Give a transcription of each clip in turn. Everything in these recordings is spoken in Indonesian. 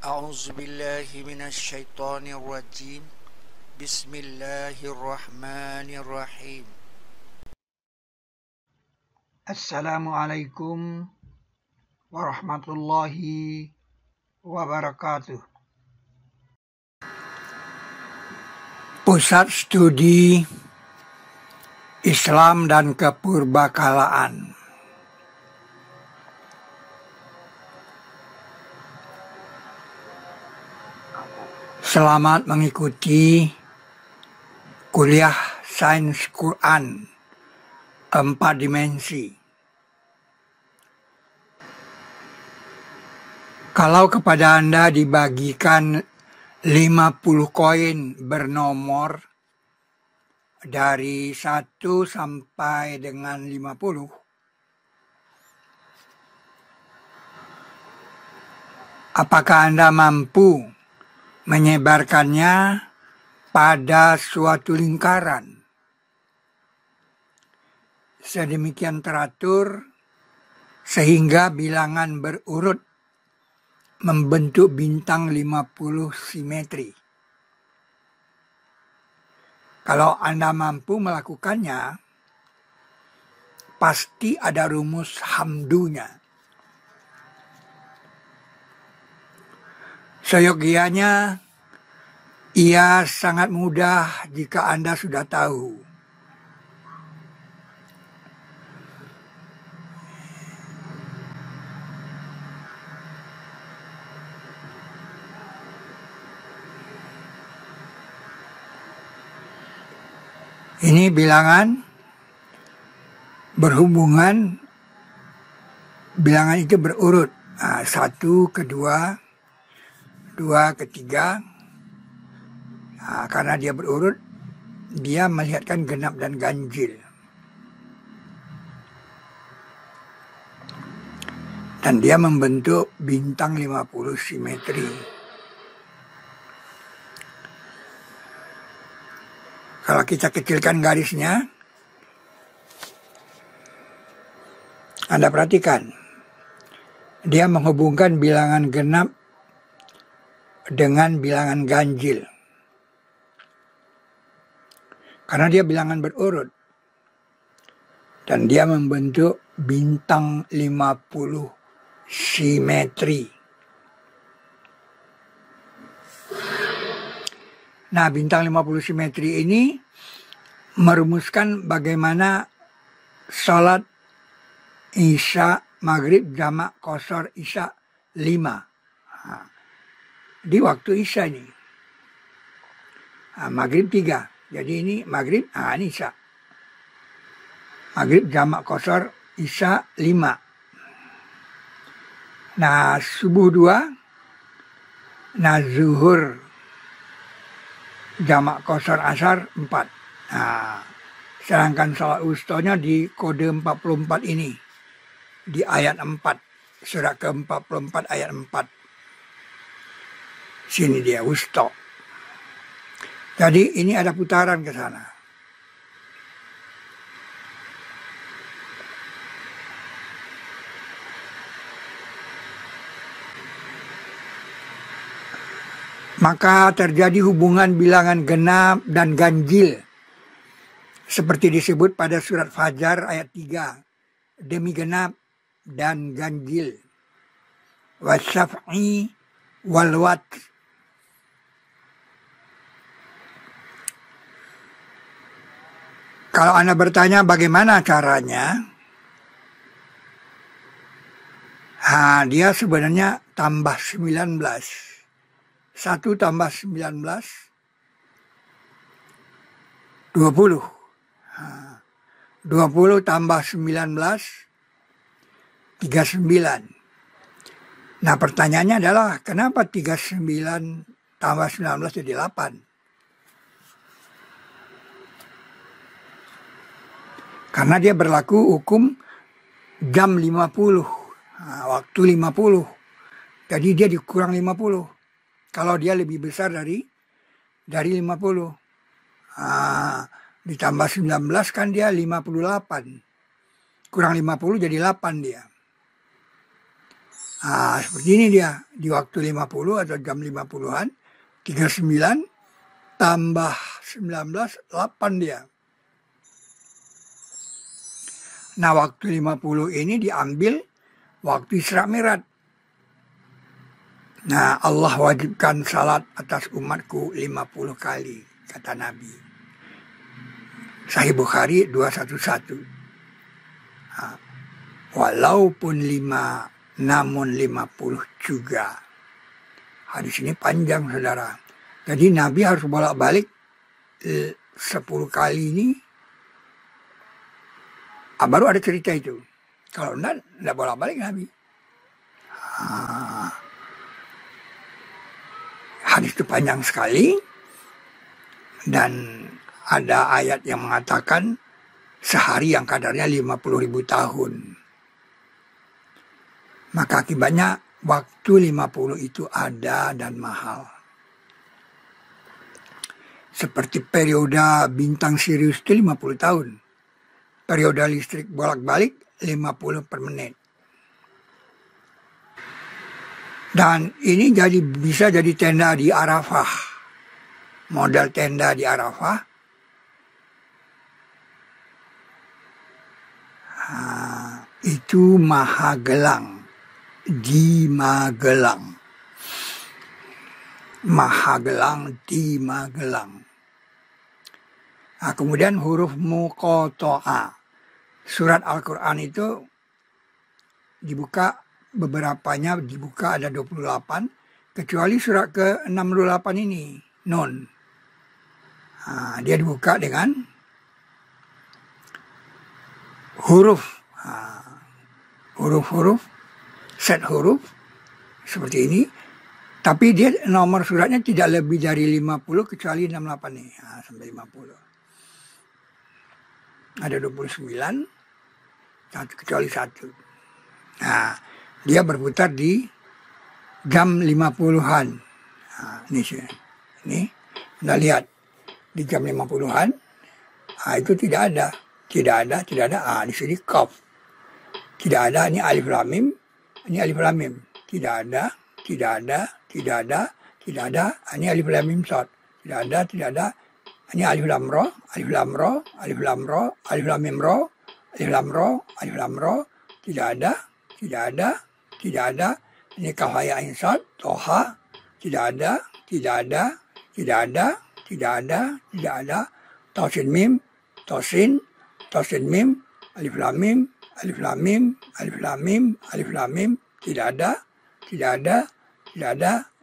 أعوذ بالله من الشيطان الرجيم بسم الله الرحمن الرحيم Assalamualaikum warahmatullahi wabarakatuh. Pusat Studi Islam dan Kepurbakalaan. Selamat mengikuti kuliah Sains Quran 4 dimensi. Kalau kepada Anda dibagikan 50 koin bernomor dari 1 sampai dengan 50, apakah Anda mampu menyebarkannya pada suatu lingkaran sedemikian teratur sehingga bilangan berurut membentuk bintang 50 simetri? Kalau Anda mampu melakukannya, pasti ada rumus hamdunya. Seyogianya, ia sangat mudah jika Anda sudah tahu. Ini bilangan berhubungan, bilangan itu berurut. 1 ke 2, 2 ke 3. Karena dia berurut, dia melihatkan genap dan ganjil. Dan dia membentuk bintang 50 simetri. Kalau kita kecilkan garisnya, Anda perhatikan, dia menghubungkan bilangan genap dengan bilangan ganjil. Karena dia bilangan berurut. Dan dia membentuk bintang 50 simetri. Nah, bintang 50 simetri ini merumuskan bagaimana sholat Isya Maghrib jamak qashar Isya 5. Di waktu Isya ini. Maghrib 3. Jadi ini Maghrib, ini Isya. Maghrib jamak qashar Isya 5. Nah, subuh 2. Nah, zuhur jamak qashar asar 4. Sedangkan sholat wustonya di kode 44 ini. Di ayat 4. Surat ke-44 ayat 4. Sini dia, wusto. Jadi ini ada putaran ke sana. Maka terjadi hubungan bilangan genap dan ganjil. Seperti disebut pada surat Fajar ayat 3. Demi genap dan ganjil. Wasyaf'i walwat. Kalau Anda bertanya bagaimana caranya, dia sebenarnya tambah 19. 1 tambah 19, 20. 20 tambah 19, 39. Nah, pertanyaannya adalah kenapa 39 tambah 19 jadi 8? Karena dia berlaku hukum jam 50, waktu 50. Jadi dia dikurang 50. Kalau dia lebih besar dari 50. Ditambah 19 kan dia 58. Kurang 50 jadi 8 dia. Seperti ini dia. Di waktu 50 atau jam 50-an. 39 tambah 19, 8 dia. Nah, waktu 50 ini diambil waktu Isra Mi'raj. Nah, Allah wajibkan salat atas umatku 50 kali, kata Nabi. Sahih Bukhari 211. Walaupun 5, namun 50 juga. Hadis ini panjang, saudara. Jadi Nabi harus bolak-balik 10 kali ini. Baru ada cerita itu. Kalau enggak bolak-balik Nabi. Hadis itu panjang sekali. Dan ada ayat yang mengatakan sehari yang kadarnya 50.000 tahun. Maka akibatnya waktu 50 itu ada dan mahal. Seperti periode bintang Sirius itu 50 tahun. Periode listrik bolak-balik 50 per menit. Dan ini bisa jadi tenda di Arafah. Model tenda di Arafah. Itu Mahagelang. Di Magelang. Mahagelang di Magelang. Kemudian huruf muqoto'a. Surat Al-Quran itu dibuka, beberapanya dibuka ada 28, kecuali surat ke-68 ini, Nun. Dia dibuka dengan huruf, huruf-huruf, set huruf, seperti ini. Tapi dia nomor suratnya tidak lebih dari 50 kecuali 68 nih, sampai 50. Ada 29, kecuali 1. Nah, dia berputar di jam 50-an. Ini, Anda lihat. Di jam 50-an, itu tidak ada. Di sini qaf. Tidak ada, ini alif lam mim. Ini alif lam mim. Tidak ada. Ini alif lam mim shad. Tidak ada. Ini alif lam ra, alif lam mim ra, alif lam ra. Tidak ada. Ini kaf ya ain shad, toha. Tidak ada. Tosin mim, alif lam mim. Tidak ada.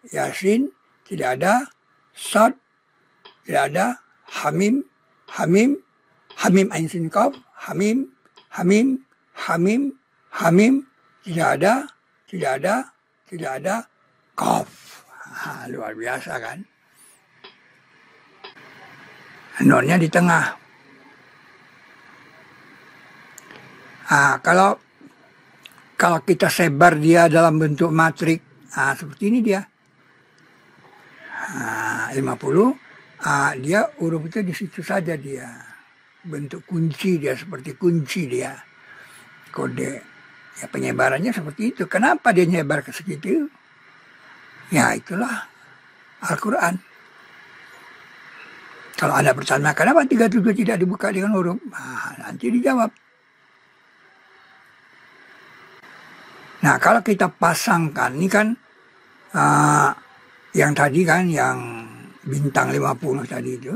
Yasin, tidak ada. Sad, tidak ada. Hamim, ain sin qaf, hamim. Tidak ada. Qaf. Luar biasa kan? Nunnya di tengah. Kalau kita sebar dia dalam bentuk matrik, seperti ini dia. 50, dia huruf itu di situ saja dia. Bentuk kunci dia, seperti kunci dia. Kode. Ya, penyebarannya seperti itu. Kenapa dia nyebar ke segitu? Ya, itulah Al-Quran. Kalau Anda bertanya, kenapa 37 tidak dibuka dengan huruf? Nanti dijawab. Nah, kalau kita pasangkan, ini kan yang tadi kan, yang bintang 50 tadi itu.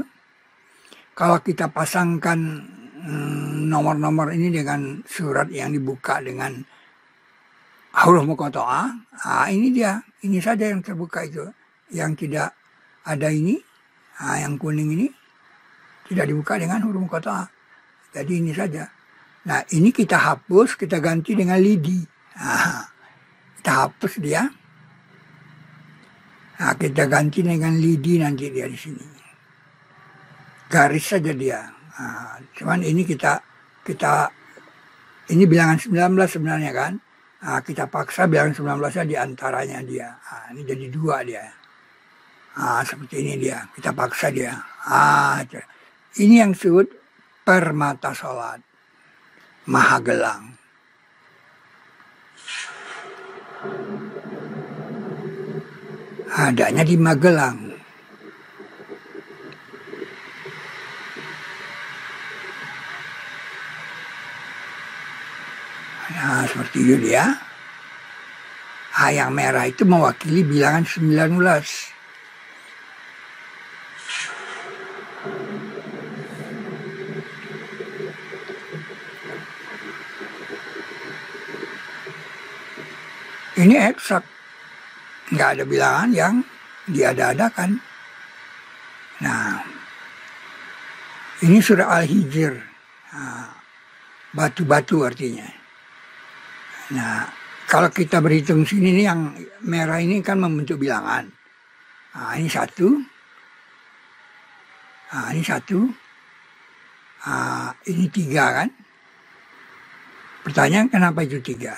Kalau kita pasangkan nomor-nomor ini dengan surat yang dibuka dengan huruf muqatta'ah, ini dia. Ini saja yang terbuka itu. Yang tidak ada ini, yang kuning ini, tidak dibuka dengan huruf muqatta'ah. Jadi ini saja. Nah, ini kita hapus, kita ganti dengan lidi. Kita hapus dia. Kita ganti dengan lidi nanti dia di sini. Garis saja dia. Cuman ini kita ini bilangan 19 sebenarnya kan. Kita paksa bilangan 19-nya di antaranya dia. Ini jadi 2 dia. Seperti ini dia. Kita paksa dia. Ini yang disebut permata sholat. Mahagelang. adanya di Magelang. Nah, seperti itu dia. Yang merah itu mewakili bilangan 19. Ini eksak. Nggak ada bilangan yang diada-adakan. Nah, ini surah Al-Hijr. Nah, batu-batu artinya. Nah, kalau kita berhitung sini nih, yang merah ini kan membentuk bilangan. Nah, ini 1. Nah, ini 1. Nah, ini 3 kan. Pertanyaan, kenapa itu 3?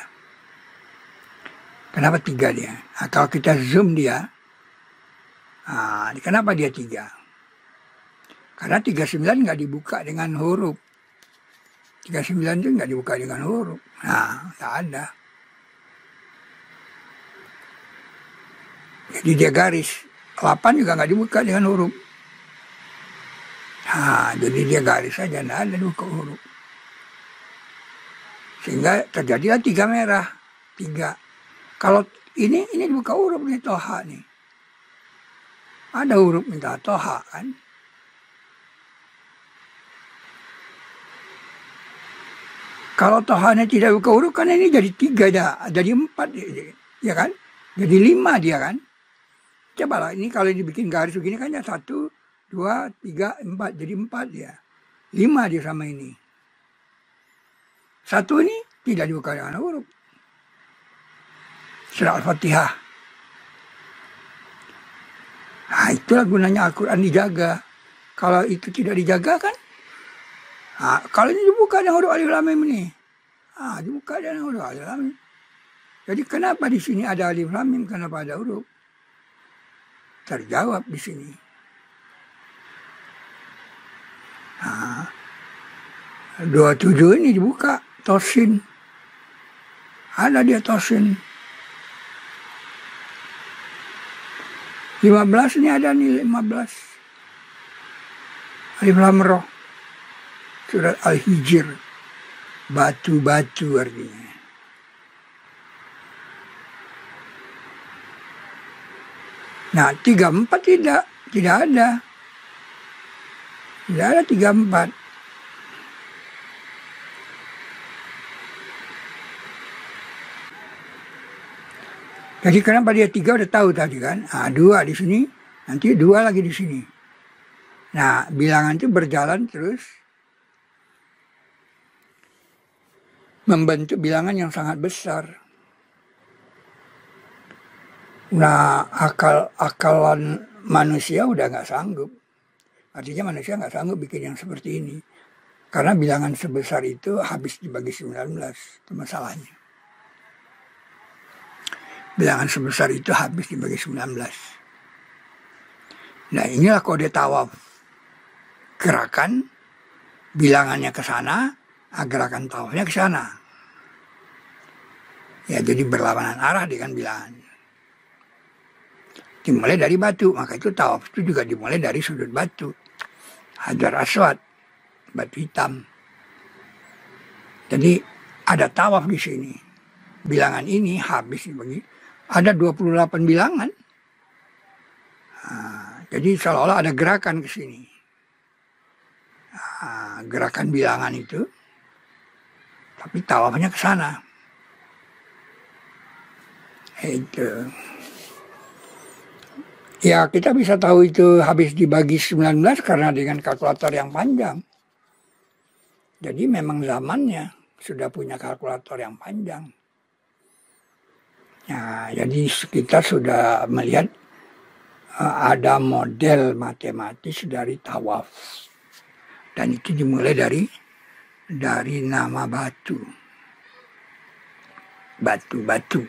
Kenapa 3 dia? Nah, kalau kita zoom dia, nah, kenapa dia 3? Karena 39 nggak dibuka dengan huruf. 39 itu nggak dibuka dengan huruf. Nah, nggak ada. Jadi dia garis. 8 juga nggak dibuka dengan huruf. Nah, jadi dia garis saja, nggak ada dibuka huruf. Sehingga terjadilah 3 merah. 3. Kalau ini dibuka huruf nih, Toha nih. Ada huruf minta Toha kan. Kalau Tohanya tidak buka huruf kan ini jadi 3 dah, jadi 4 ya kan. Jadi 5 dia kan. Cobalah ini kalau dibikin garis begini kan ya 1, 2, 3, 4. Jadi 4 dia. 5 dia sama ini. 1 ini tidak dibuka dengan huruf. Surah Al-Fatihah. Nah, itulah gunanya Al-Quran dijaga. Kalau itu tidak dijaga kan. Nah, kalau ini dibuka dengan huruf alif lam mim ini. Nah, dibuka dengan huruf alif lam mim. Jadi kenapa di sini ada alif lam mim, kenapa ada huruf? Terjawab di sini. Nah, 27 ini dibuka tosin. Ada dia tosin. 15 ini ada nih 15. Alif lam roh. Surat Al-Hijr. Batu-batu artinya. Nah, 34 tidak ada. Tidak ada 34. Jadi kenapa dia 3 udah tahu tadi kan? Nah, 2 di sini, nanti 2 lagi di sini. Nah, bilangan itu berjalan terus membentuk bilangan yang sangat besar. Nah, akalan manusia udah nggak sanggup. Artinya manusia nggak sanggup bikin yang seperti ini. Karena bilangan sebesar itu habis dibagi 19. Itu masalahnya. Bilangan sebesar itu habis dibagi 19. Nah, inilah kode tawaf. Gerakan bilangannya ke sana, gerakan tawafnya ke sana. Ya, jadi berlawanan arah dengan bilangan. Dimulai dari batu, maka itu tawaf itu juga dimulai dari sudut batu. Hajar Aswad, batu hitam. Jadi ada tawaf di sini. Bilangan ini habis dibagi. Ada 28 bilangan. Nah, jadi seolah-olah ada gerakan ke sini. Nah, gerakan bilangan itu. Tapi tawafnya ke sana. Itu. Ya, kita bisa tahu itu habis dibagi 19 karena dengan kalkulator yang panjang. Jadi memang zamannya sudah punya kalkulator yang panjang. Ya, jadi kita sudah melihat ada model matematis dari tawaf. Dan itu dimulai dari nama batu. Batu-batu.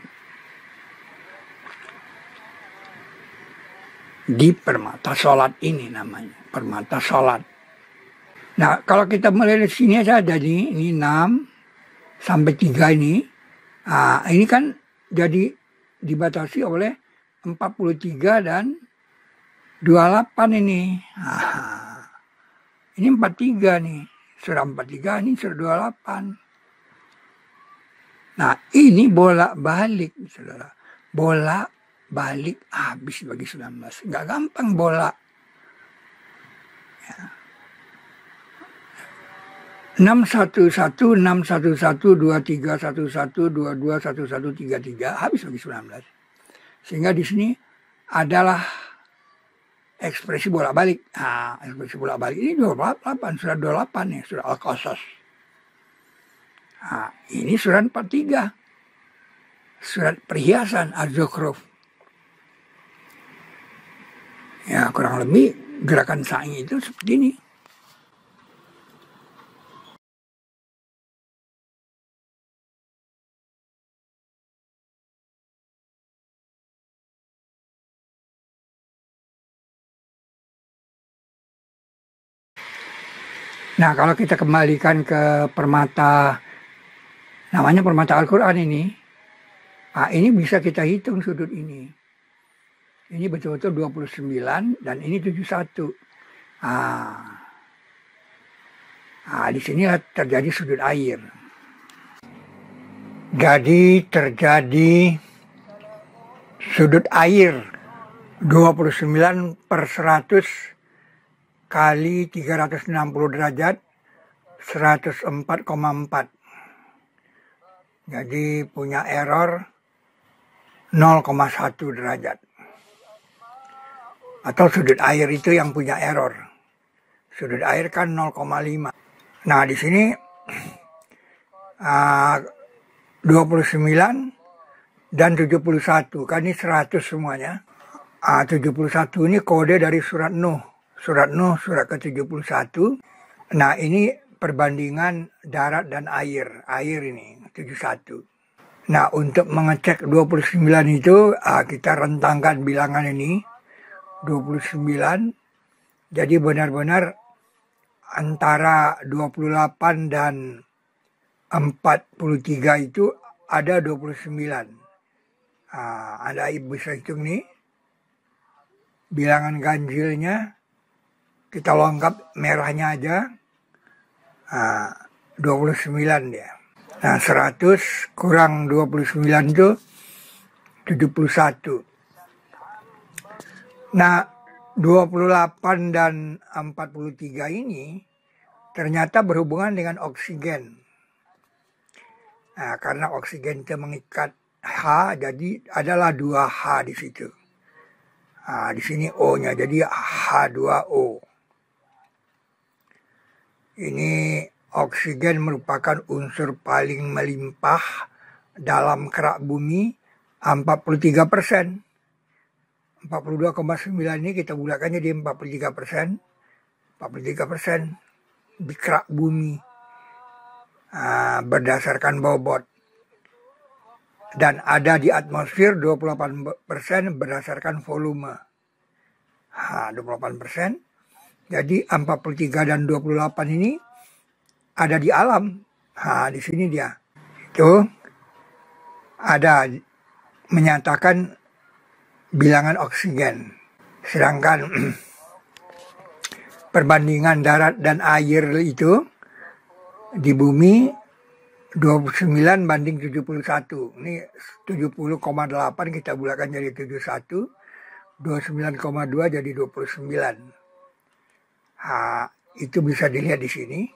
Di permata sholat ini namanya. Permata sholat. Nah, kalau kita mulai dari sini saja nih, ini 6 sampai 3 ini. Nah, ini kan jadi dibatasi oleh 43 dan 28 ini. Ini 43 nih. Surah 43 ini surah 28. Nah, ini bolak-balik, saudara. Bolak-balik habis bagi 19. Nggak gampang bola. Ya. 611, 611, 2311, 221133 habis bagi 19. Sehingga di sini adalah ekspresi bolak-balik. Nah, ekspresi bolak-balik ini 28, surat 28 nih, surat Al-Qasas. Nah, ini surat 43. Surat perhiasan Az-Zukhruf. Ya, kurang lebih gerakan sa'i itu seperti ini. Nah, kalau kita kembalikan ke permata, namanya permata Al-Quran ini, nah ini bisa kita hitung sudut ini. Ini betul-betul 29 dan ini 71. Di sini terjadi sudut air. Jadi terjadi sudut air 29/100 kali 360 derajat 104,4. Jadi punya error 0,1 derajat. Atau sudut air itu yang punya error. Sudut air kan 0,5. Nah, di sini 29 dan 71. Kan ini 100 semuanya. 71 ini kode dari surat Nuh. Surat Nuh, surat ke-71. Nah, ini perbandingan darat dan air. Air ini, 71. Nah, untuk mengecek 29 itu, kita rentangkan bilangan ini. 29. Jadi benar-benar antara 28 dan 43 itu ada 29. Ada ibu bisa hitung nih. Bilangan ganjilnya. Kita lengkap merahnya aja. 29 dia. Nah, 100 kurang 29 itu 71. Nah, 28 dan 43 ini ternyata berhubungan dengan oksigen. Nah, karena oksigen itu mengikat H, jadi adalah 2H di situ. Di sini O-nya, jadi H2O. Ini oksigen merupakan unsur paling melimpah dalam kerak bumi, 43%. 42,9 ini kita bulatkan jadi 43%. 43% di kerak bumi berdasarkan bobot. Dan ada di atmosfer 28% berdasarkan volume. 28%. Jadi 43 dan 28 ini ada di alam. Di sini dia. Itu ada menyatakan bilangan oksigen. Sedangkan perbandingan darat dan air itu di bumi 29 banding 71. Ini 70,8 kita bulatkan jadi 71. 29,2 jadi 29. Itu bisa dilihat di sini.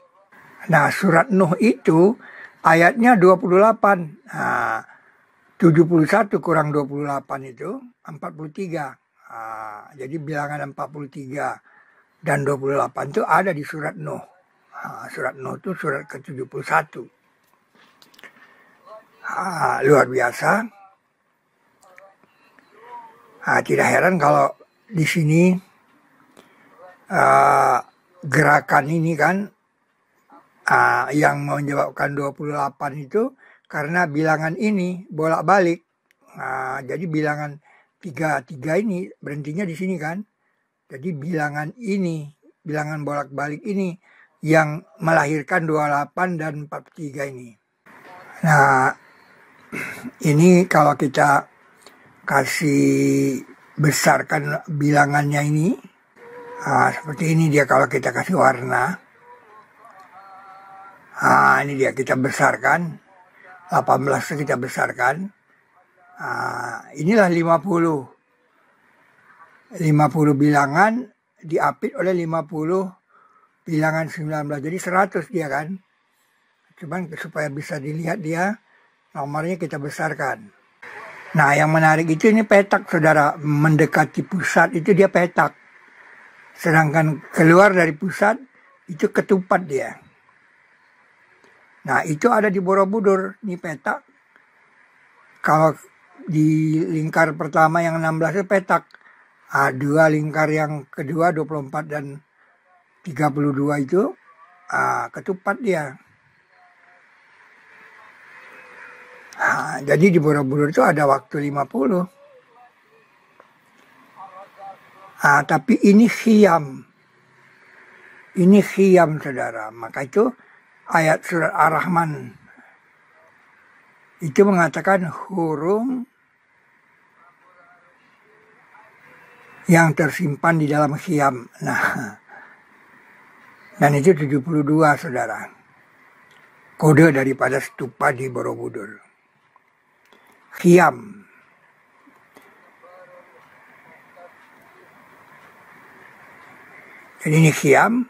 Nah, surat Nuh itu ayatnya 28. 71 kurang 28 itu 43. Jadi bilangan 43 dan 28 itu ada di surat Nuh. Surat Nuh itu surat ke-71. Luar biasa. Tidak heran kalau di sini gerakan ini kan yang menyebabkan 28 itu karena bilangan ini bolak-balik. Jadi bilangan 33 ini berhentinya di sini kan. Jadi bilangan ini, bilangan bolak-balik ini yang melahirkan 28 dan 43 ini. Nah, ini kalau kita kasih besarkan bilangannya ini. Seperti ini dia kalau kita kasih warna. Ini dia kita besarkan. 18 kita besarkan. Inilah 50. 50 bilangan diapit oleh 50 bilangan 19. Jadi 100 dia kan. Cuman supaya bisa dilihat dia, nomornya kita besarkan. Nah yang menarik itu ini petak saudara. Mendekati pusat itu dia petak. Sedangkan keluar dari pusat itu ketupat dia. Nah itu ada di Borobudur. Ini petak. Kalau di lingkar pertama yang 16 itu petak. Dua lingkar yang kedua 24 dan 32 itu ketupat dia. Jadi di Borobudur itu ada waktu 50. Tapi ini khiyam. Ini khiyam saudara. Maka itu ayat surat Ar-Rahman itu mengatakan hurum yang tersimpan di dalam khiyam. Nah, dan itu 72 saudara. Kode daripada stupa di Borobudur. Khiyam. Jadi ini khiyam.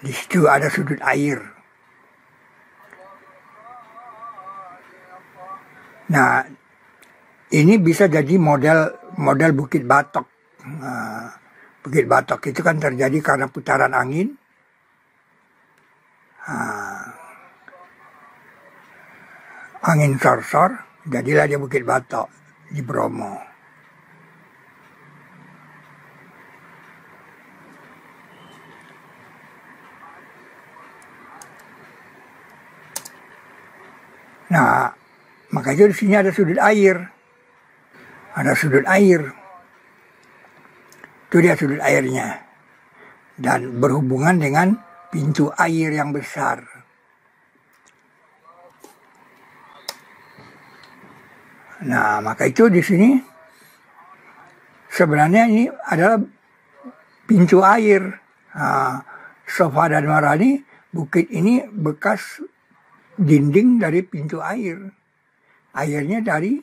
Di situ ada sudut air. Nah, ini bisa jadi model Bukit Batok. Bukit Batok itu kan terjadi karena putaran angin. Angin sorsor, jadilah dia Bukit Batok di Bromo. Nah, maka itu di sini ada sudut air. Ada sudut air. Itu dia sudut airnya. Dan berhubungan dengan pintu air yang besar. Nah, maka itu di sini sebenarnya ini adalah pintu air. Sofa dan Marani, bukit ini bekas dinding dari pintu air. Airnya dari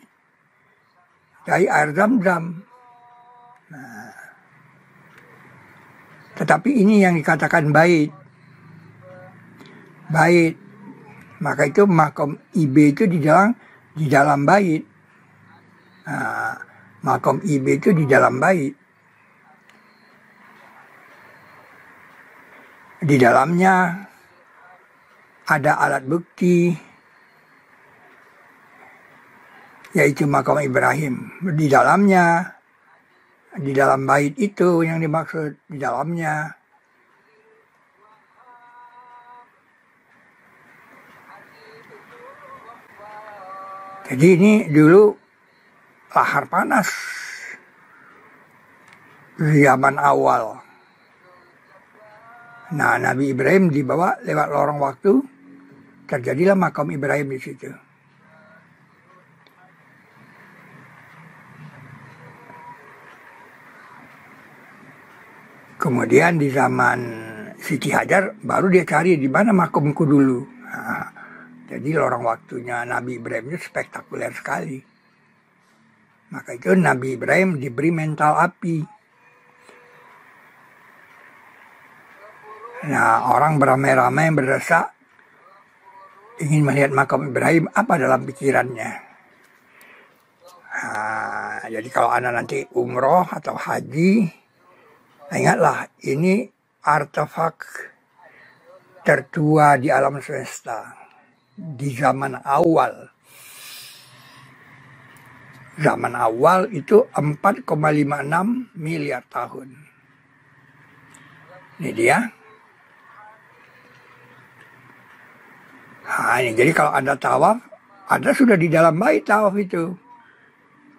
air Zam-Zam. Nah, tetapi ini yang dikatakan bait. Bait. Maka itu makom IB itu di dalam bait. Makom IB itu di dalam bait. Di dalamnya ada alat bukti, yaitu makam Ibrahim. Di dalamnya, di dalam bait itu yang dimaksud, di dalamnya. Jadi ini dulu lahar panas zaman awal. Nah, Nabi Ibrahim dibawa lewat lorong waktu, terjadilah makam Ibrahim di situ. Kemudian di zaman Siti Hajar baru dia cari di mana makamku dulu. Nah, jadi lorong waktunya Nabi Ibrahim itu spektakuler sekali. Maka itu Nabi Ibrahim diberi mental api. Nah, orang beramai-ramai berdesak ingin melihat makam Ibrahim, apa dalam pikirannya. Jadi kalau Anda nanti umroh atau haji, ingatlah ini artefak tertua di alam semesta di zaman awal. Zaman awal itu 4,56 miliar tahun. Ini dia. Ini jadi kalau Anda tawaf, Anda sudah di dalam bait tawaf itu.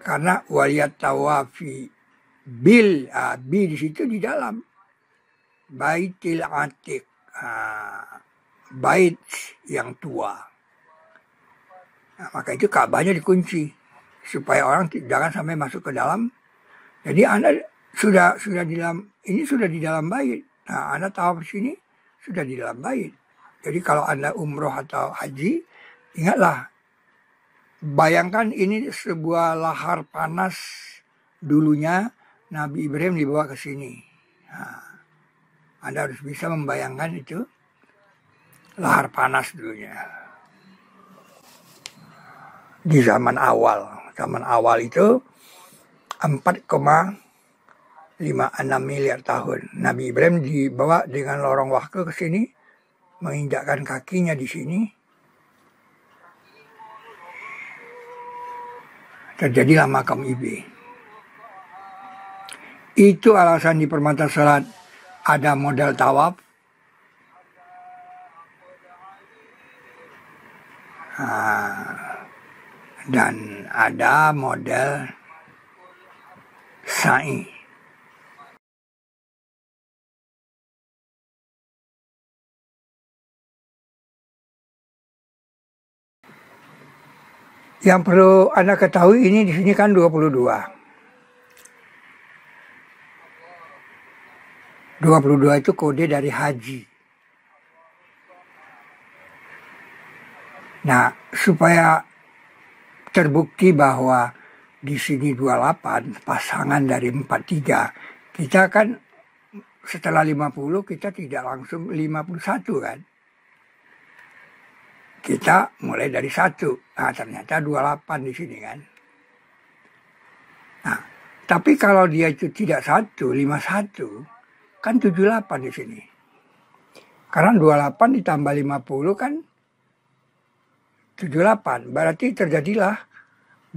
Karena waliyat tawafi bil, di situ di dalam baitil atiq. Bait yang tua. Nah, maka itu Ka'bahnya dikunci supaya orang jangan sampai masuk ke dalam. Jadi Anda sudah di dalam, ini sudah di dalam bait. Nah, Anda tawaf sini sudah di dalam bait. Jadi kalau Anda umroh atau haji, ingatlah, bayangkan ini sebuah lahar panas dulunya Nabi Ibrahim dibawa ke sini. Nah, Anda harus bisa membayangkan itu lahar panas dulunya. Di zaman awal itu 4,56 miliar tahun. Nabi Ibrahim dibawa dengan lorong waktu ke sini, menginjakkan kakinya di sini. Terjadilah makam Ibe. Itu alasan di permata salat ada model tawaf. Dan ada model sa'i. Yang perlu Anda ketahui, ini di sini kan 22. 22 itu kode dari haji. Nah, supaya terbukti bahwa di sini 28, pasangan dari 43, kita kan setelah 50 kita tidak langsung 51 kan. Kita mulai dari 1. Nah, ternyata 28 di sini kan. Nah, tapi kalau dia itu tidak 51, kan 78 di sini. Karena 28 ditambah 50 kan 78. Berarti terjadilah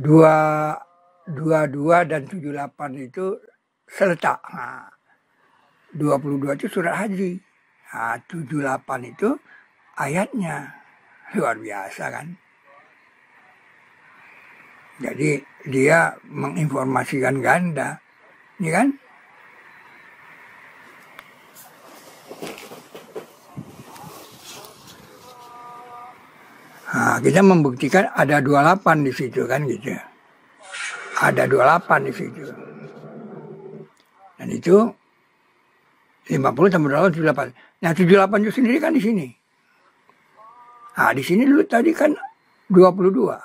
22 dan 78 itu seletak. Nah, 22 itu surat haji. Nah, 78 itu ayatnya. Luar biasa kan. Jadi dia menginformasikan ganda. Ini kan. Nah, kita membuktikan ada 28 di situ kan gitu. Ada 28 di situ. Dan itu 50 tambah 28, 78. Nah, 78 itu sendiri kan di sini. Nah, di sini dulu tadi kan 22.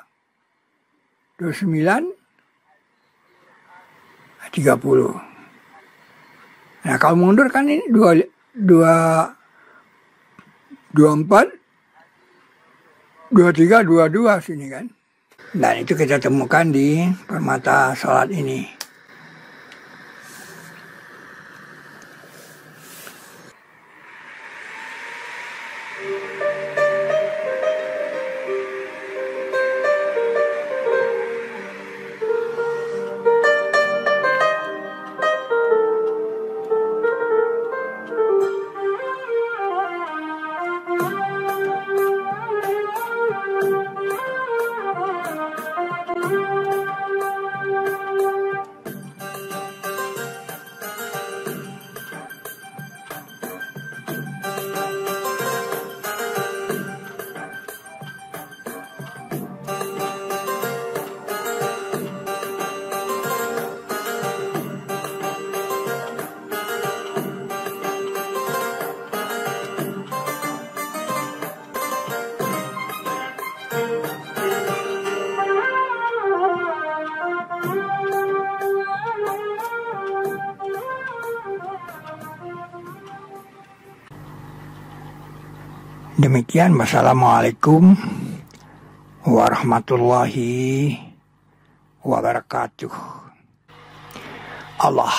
29 30. Nah, kalau mundur kan ini 24 23 22 sini kan. Dan itu kita temukan di permata salat ini. Demikian, wassalamualaikum warahmatullahi wabarakatuh. Allah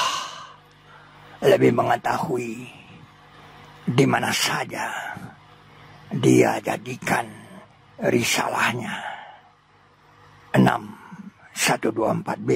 lebih mengetahui di mana saja dia jadikan risalahnya. 6124B